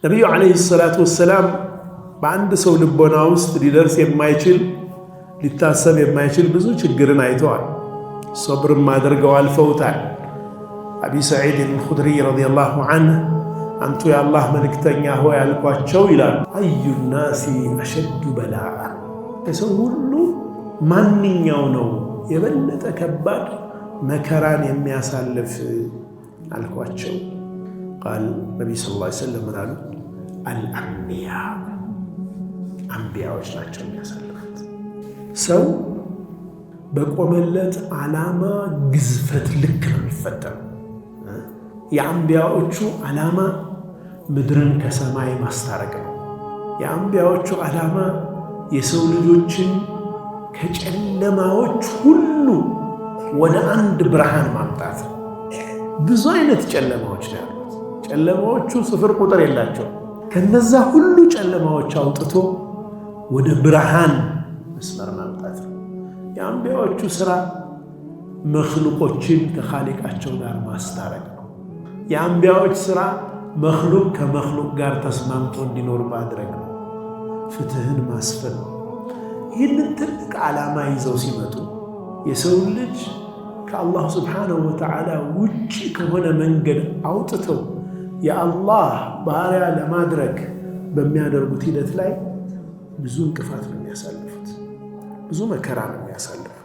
ነቢዩ ዓለይሂ ሰላቱ ወሰላም በአንድ ሰው ልቦና ውስጥ ሊደርስ የማይችል ሊታሰብ የማይችል ብዙ ችግርን አይተዋል። ሶብርም አድርገው አልፈውታል። አቢ ሰዒድ አልኹድሪ ረዲየላሁ ዐንሁ አንቱ የአላህ መልእክተኛ ሆይ አልኳቸው ይላሉ፣ አዩ ናሲ አሸዱ በላአ፣ ከሰው ሁሉ ማንኛው ነው የበለጠ ከባድ መከራን የሚያሳልፍ አልኳቸው። ቃል ነቢይ ሰለላሁ ዐለይሂ ወሰለም ምን አሉ? አልአንቢያ፣ አንቢያዎች ናቸው የሚያሳልፉት። ሰው በቆመለት ዓላማ ግዝፈት ልክ ነው የሚፈጠረው። የአንቢያዎቹ ዓላማ ምድርን ከሰማይ ማስታረቅ ነው። የአንቢያዎቹ ዓላማ የሰው ልጆችን ከጨለማዎች ሁሉ ወደ አንድ ብርሃን ማምጣት ነው። ብዙ አይነት ጨለማዎች ነው ያሉት። ጨለማዎቹ ስፍር ቁጥር የላቸው። ከነዛ ሁሉ ጨለማዎች አውጥቶ ወደ ብርሃን መስመር ማምጣት ነው። የአንቢያዎቹ ሥራ መኽሉቆችን ከኻሊቃቸው ጋር ማስታረቅ ነው። የአንቢያዎች ሥራ መኽሉቅ ከመኽሉቅ ጋር ተስማምቶ እንዲኖር ማድረግ ነው። ፍትህን ማስፈን ነው። ይህንን ትልቅ ዓላማ ይዘው ሲመጡ የሰው ልጅ ከአላህ ስብሓነሁ ወተዓላ ውጭ ከሆነ መንገድ አውጥተው የአላህ ባሪያ ለማድረግ በሚያደርጉት ሂደት ላይ ብዙ እንቅፋት ነው የሚያሳልፉት፣ ብዙ መከራ ነው የሚያሳልፉት።